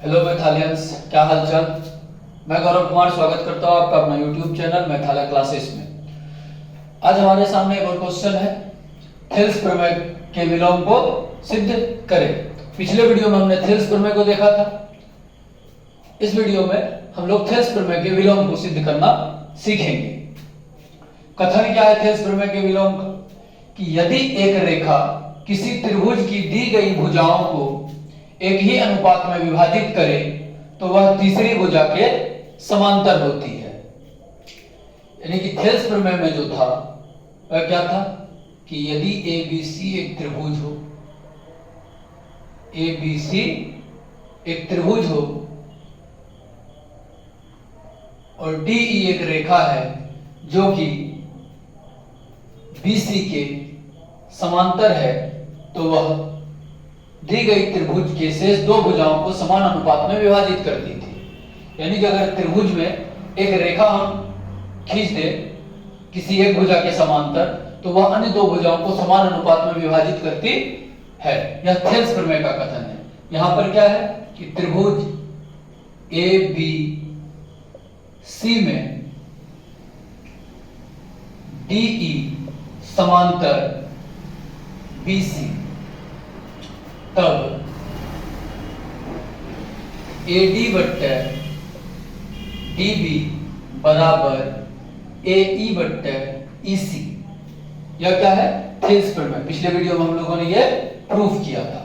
Hello मैथालियंस, क्या हालचाल। मैं गौरव कुमार स्वागत करता हूँ आपका अपना यूट्यूब चैनल मैथाला क्लासेस में। आज हमारे सामने एक और क्वेश्चन है, थेल्स प्रमेय के विलोम को सिद्ध करें। पिछले वीडियो में हमने थेल्स प्रमेय को देखा था। इस वीडियो में हम लोग थेल्स प्रमेय के विलोम को सिद्ध करना सीखेंगे। कथन क्या है थेल्स प्रमेय के विलोम का, कि यदि एक रेखा किसी त्रिभुज की दी गई भुजाओं को एक ही अनुपात में विभाजित करे तो वह तीसरी भुजा के समांतर होती है। यानी कि थेल्स प्रमेय में जो था वह क्या था कि यदि ABC एक त्रिभुज हो, ABC एक त्रिभुज हो और DE एक रेखा है जो कि BC के समांतर है, तो वह दी गई त्रिभुज के शेष दो भुजाओं को समान अनुपात में विभाजित करती थी। यानी कि अगर त्रिभुज में एक रेखा हम खींच दे किसी एक भुजा के समांतर, तो वह अन्य दो भुजाओं को समान अनुपात में विभाजित करती है। यह थेल्स प्रमेय का कथन है। यहां पर क्या है कि त्रिभुज ABC में DE समांतर BC, तब AD बट्टे DB बराबर AE बट्टे EC। यह क्या है? थेल्स प्रमेय। पिछले वीडियो में हम लोगों ने यह प्रूफ किया था।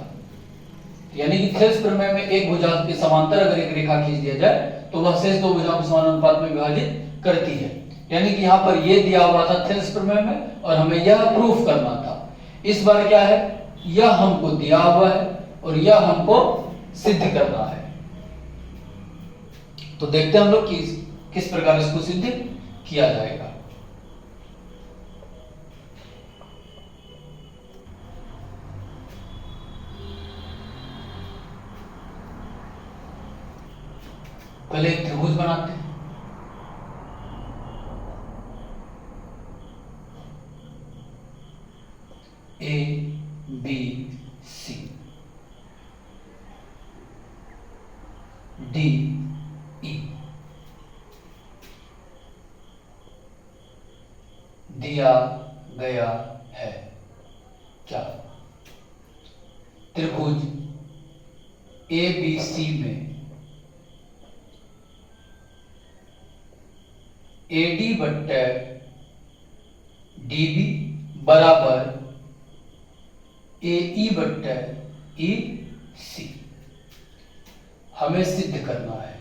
यानी कि थेल्स प्रमेय में एक भुजा के समांतर अगर एक रेखा खींच दिया जाए तो वह शेष दो भुजाओं को समान अनुपात में विभाजित करती है। यानी कि यहाँ पर यह दिया हुआ था थेल्स प्रमेय में और हमें यह प्रूफ करना था। इस बार क्या है, यह हमको दिया हुआ है और यह हमको सिद्ध करना है। तो देखते हैं हम लोग किस प्रकार इसको सिद्ध किया जाएगा। पहले एक त्रिभुज बनाते हैं। ABC DE दिया गया है क्या? त्रिभुज ABC में AD बट्टे DB बराबर AE बट्टे EC हमें सिद्ध करना है।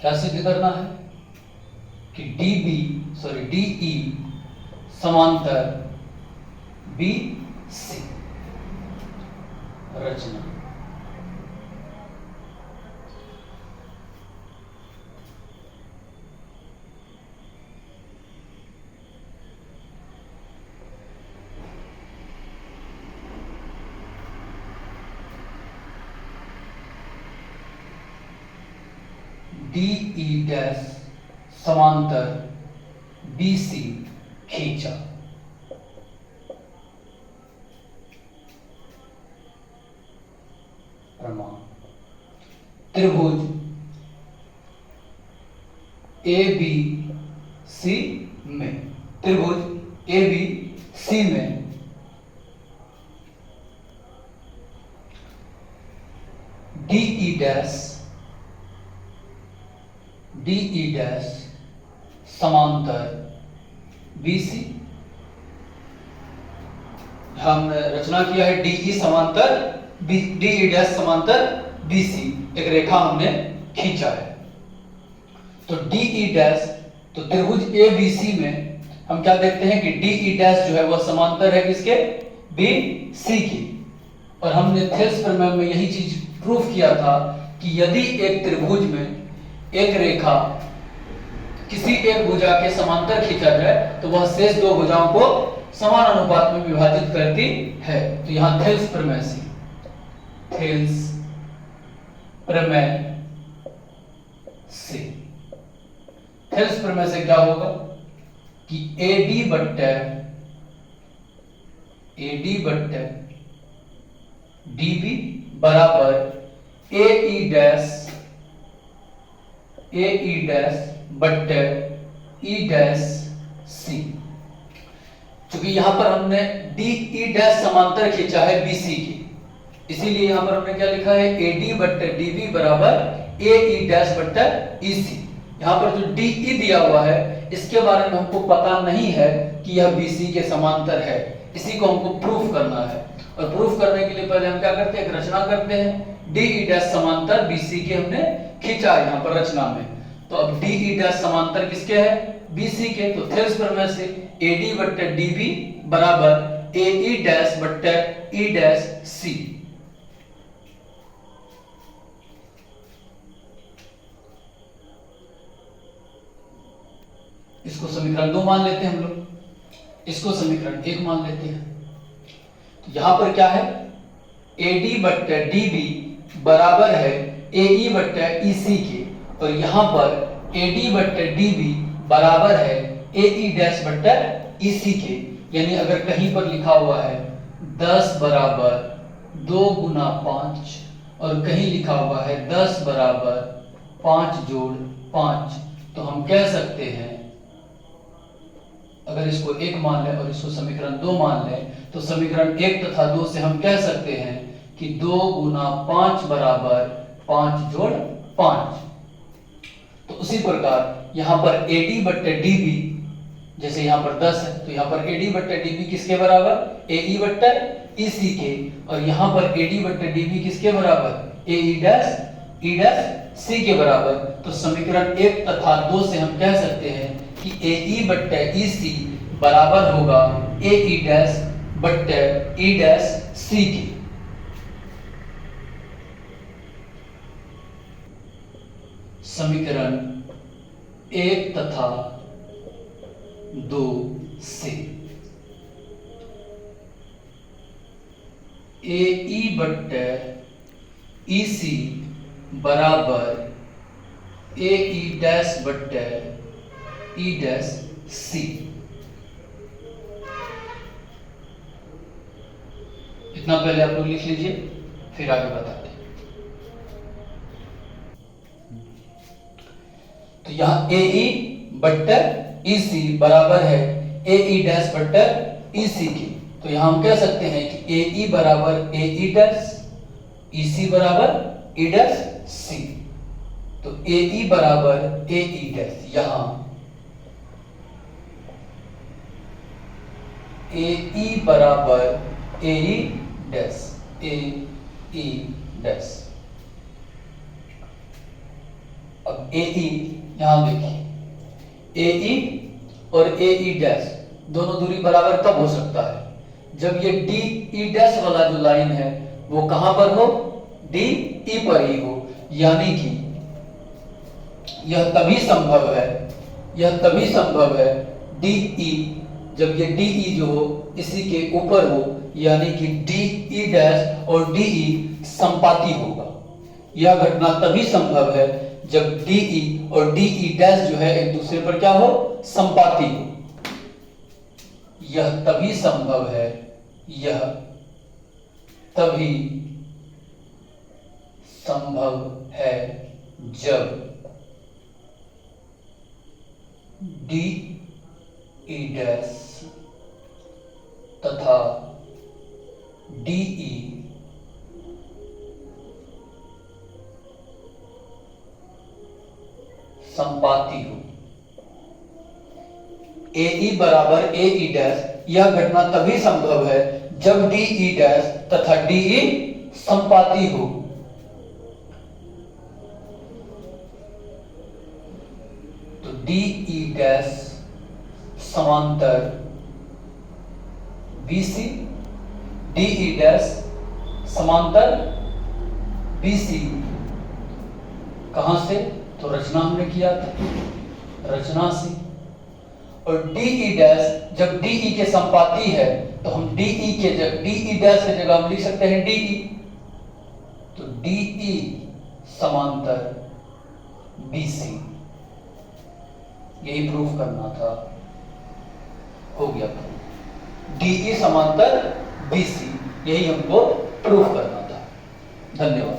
क्या सिद्ध करना है कि DE समांतर BC। रचना DE डैश समांतर BC खींचा। प्रमाण त्रिभुज ABC में DE डैश समांतर BC। हमने रचना किया है DE डैश समांतर BC, एक रेखा हमने खींचा है। तो DE डैश, तो त्रिभुज ABC में हम क्या देखते हैं कि DE डैश जो है वह समांतर है किसके? BC की। और हमने थेल्स प्रमेय में यही चीज प्रूफ किया था कि यदि एक त्रिभुज में एक रेखा किसी एक भुजा के समांतर खींचा जाए तो वह शेष दो भुजाओं को समान अनुपात में विभाजित करती है। तो यहां थेल्स प्रमेय से थेल्स प्रमेय से क्या होगा कि AD बट्टे AD बट्टे DB बराबर AE डैश बट्टे E डैश C। क्योंकि यहां पर हमने DE डैश समांतर खींचा है BC की, इसीलिए यहां पर हमने क्या लिखा है AD बट्टे DB बराबर AE डैश बट्टे EC। यहाँ पर जो DE दिया हुआ है इसके बारे में हमको पता नहीं है कि यह BC के समांतर है, इसी को हमको प्रूफ करना है। और प्रूफ करने के लिए पहले हम क्या करते हैं, एक रचना करते हैं। DE डैश समांतर BC के हमने खींचा है यहाँ पर रचना में, तो अब DE डैश समांतर किसके है, BC के। तो थेल्स प्रमेय से AD बट्टे DB बराबर AE डैश बट्टे E डैश C। इसको समीकरण 2 मान लेते हैं हम लोग, इसको समीकरण 1 मान लेते हैं। तो यहां पर क्या है, AD बट्टे DB बराबर है AE बट्टे EC के, और यहां पर AD बट्टे DB बराबर है AE डैश बट्टे EC के। यानी अगर कहीं पर लिखा हुआ है 10 बराबर 2 गुना 5 और कहीं लिखा हुआ है 10 बराबर 5 जोड़ 5, तो हम कह सकते हैं, अगर इसको 1 मान लें और इसको समीकरण 2 मान लें, तो समीकरण 1 तथा 2 से हम कह सकते हैं कि 2 गुना 5 बराबर 5 जोड़ 5। तो उसी प्रकार यहां पर AD बट्टे DB, जैसे यहां पर 10 है तो यहां पर AD बट्टे DB किसके बराबर, AE बट्टे EC के, और यहां पर AD बट्टे DB किसके बराबर, AE dash E dash C के बराबर। तो समीकरण 1 तथा 2 से हम कह सकते हैं कि AE बट्टे EC बराबर होगा AE डैश बट्टे E डैश C के। समीकरण 1 तथा 2 से AE बट्टे EC बराबर AE डैश बट्टे E डैश C। इतना पहले आप लोग लिख लीजिए, फिर आगे बताते हैं। तो यहां AE बट्टे EC बराबर है AE डैश बट्टे EC की, तो यहां हम कह सकते हैं कि AE बराबर AE डैश, EC बराबर E डैश C। तो AE बराबर AE डैश, यहां AE बराबर AE डैश, AE डैश। अब AE यहां देखिए, AE और AE डैश दोनों दूरी बराबर कब हो सकता है, जब ये DE डैश वाला जो लाइन है वो कहां पर हो, DE पर ही हो। यानी कि यह तभी संभव है DE, जब ये DE जो हो इसी के ऊपर हो, यानी कि DE डैश और DE संपाती होगा। यह घटना तभी संभव है जब DE और DE डैश जो है एक दूसरे पर क्या हो, संपाती हो। यह तभी संभव है जब DE डैश तथा DE संपाती हो। AE बराबर AE डैश, यह घटना तभी संभव है जब DE डैश तथा DE संपाती हो। तो DE डैश समांतर BC, DE डैश समांतर BC, कहां से, तो रचना हमने किया था, रचना से। और DE डैश जब DE के संपाती है तो हम DE डैश की जगह हम लिख सकते हैं DE। तो DE समांतर BC, यही प्रूफ करना था, हो गया। DE समांतर BC, यही हमको प्रूफ करना था। धन्यवाद।